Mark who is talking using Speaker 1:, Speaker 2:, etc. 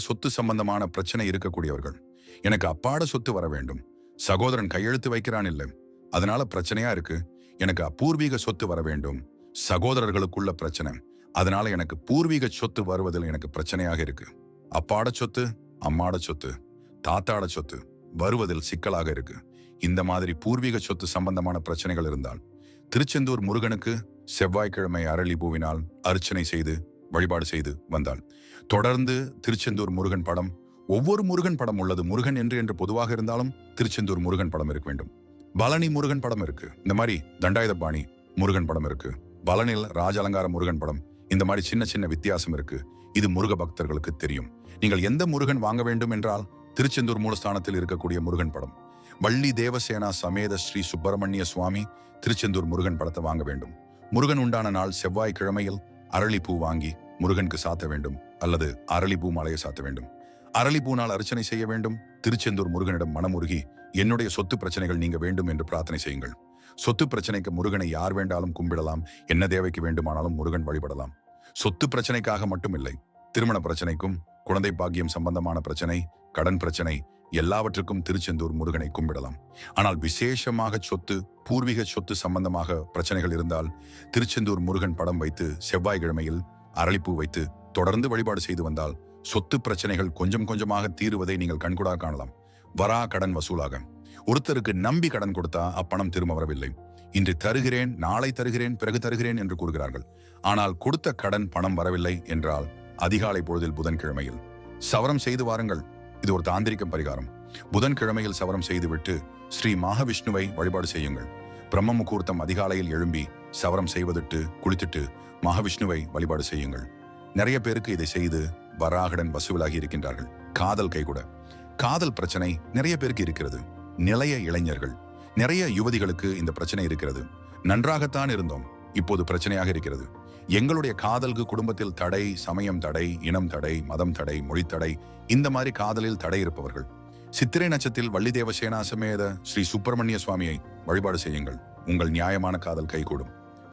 Speaker 1: சொத்து சம்பந்தமான பிரச்சனை இருக்கக்கூடியவர்கள். எனக்கு அப்பாட சொத்து வர வேண்டும், சகோதரன் கையெழுத்து வைக்கிறான் இல்லை, அதனால பிரச்சனையா இருக்கு. எனக்கு அப்பூர்வீக சொத்து வர வேண்டும், சகோதரர்களுக்குள்ள பிரச்சனை, அதனால எனக்கு பூர்வீக சொத்து வருவதில் எனக்கு பிரச்சனையாக இருக்கு. அப்பாட சொத்து, அம்மாட சொத்து, தாத்தாட சொத்து வருவதில் சிக்கலாக இருக்கு. இந்த மாதிரி பூர்வீக சொத்து சம்பந்தமான பிரச்சனைகள் இருந்தால் திருச்செந்தூர் முருகனுக்கு செவ்வாய்க்கிழமை அரளி பூவினால் அர்ச்சனை செய்து வழிபாடு செய்து வந்தால், தொடர்ந்து திருச்செந்தூர் முருகன் படம், ஒவ்வொரு முருகன் படம் உள்ளது, முருகன் என்று பொதுவாக இருந்தாலும் திருச்செந்தூர் முருகன் படம் இருக்க வேண்டும். பழனி முருகன் படம் இருக்கு, இந்த மாதிரி தண்டாயுதபாணி முருகன் படம் இருக்கு, பழனியில் ராஜ அலங்கார முருகன் படம், இந்த மாதிரி சின்ன சின்ன வித்தியாசம் இருக்கு. இது முருக பக்தர்களுக்கு தெரியும். நீங்கள் எந்த முருகன் வாங்க வேண்டும் என்றால் திருச்செந்தூர் மூலஸ்தானத்தில் இருக்கக்கூடிய முருகன் படம், வள்ளி தேவசேனா சமேத ஸ்ரீ சுப்பிரமணிய சுவாமி திருச்செந்தூர் முருகன் படத்தை வாங்க வேண்டும். முருகன் உண்டான நாள் செவ்வாய்க்கிழமையில் அரளிப்பூ வாங்கி முருகனுக்கு சாத்த வேண்டும், அல்லது அரளிப்பூ மாலையை சாத்த வேண்டும். அரளிப்பூ நாள் அர்ச்சனை செய்ய வேண்டும். திருச்செந்தூர் முருகனிடம் மனமுருகி என்னுடைய சொத்து பிரச்சனைகள் நீங்க வேண்டும் என்று பிரார்த்தனை செய்யுங்கள். சொத்து பிரச்சனைக்கு முருகனை யார் வேண்டாலும் கும்பிடலாம், என்ன தேவைக்கு வேண்டுமானாலும் முருகன் வழிபடலாம். சொத்து பிரச்சனைக்காக மட்டுமில்லை, திருமண பிரச்சனைக்கும், குழந்தை பாக்கியம் சம்பந்தமான பிரச்சனை, கடன் பிரச்சனை, எல்லாவற்றுக்கும் திருச்செந்தூர் முருகனை கும்பிடலாம். ஆனால் விசேஷமாக சொத்து, பூர்வீக சொத்து சம்பந்தமாக பிரச்சனைகள் இருந்தால் திருச்செந்தூர் முருகன் படம் வைத்து செவ்வாய்க்கிழமையில் அரளிப்பூ வைத்து தொடர்ந்து வழிபாடு செய்து வந்தால் சொத்து பிரச்சனைகள் கொஞ்சம் கொஞ்சமாக தீருவதை நீங்கள் கண்கூடாக காணலாம். வரா கடன் வசூலாக. ஒருத்தருக்கு நம்பி கடன் கொடுத்தா அப்பணம் திரும்ப வரவில்லை. இன்று தருகிறேன், நாளை தருகிறேன், பிறகு தருகிறேன் என்று கூறுகிறார்கள். ஆனால் கொடுத்த கடன் பணம் வரவில்லை என்றால் அதிகாலை பொழுதில் புதன்கிழமையில் சவரம் செய்து வாருங்கள். இது ஒரு தாந்திரிகம் பரிகாரம். புதன்கிழமையில் சவரம் செய்துவிட்டு ஸ்ரீ மகாவிஷ்ணுவை வழிபாடு செய்யுங்கள். பிரம்ம முகூர்த்தம் அதிகாலையில் எழும்பி சவரம் செய்வதிட்டு குளித்துட்டு மகாவிஷ்ணுவை வழிபாடு செய்யுங்கள். நிறைய பேருக்கு இதை செய்து வராகடன் வசூலாகி இருக்கின்றார்கள். காதல் கைகூட. காதல் பிரச்சனை நிறைய பேருக்கு இருக்கிறது. நிலைய இளைஞர்கள், நிறைய யுவதிகளுக்கு இந்த பிரச்சனை இருக்கிறது. நன்றாகத்தான் இருந்தோம், இப்போது பிரச்சனையாக இருக்கிறது. எங்களுடைய காதலுக்கு குடும்பத்தில் தடை, சமயம் தடை, இனம் தடை, மதம் தடை, மொழி தடை, இந்த மாதிரி காதலில் தடை இருப்பவர்கள் சித்திரை நட்சத்திரத்தில் வள்ளி தேவசேனா சமேத ஸ்ரீ சுப்பிரமணிய சுவாமியை வழிபாடு செய்யுங்கள். உங்கள் நியாயமான காதல் கைகூடும்.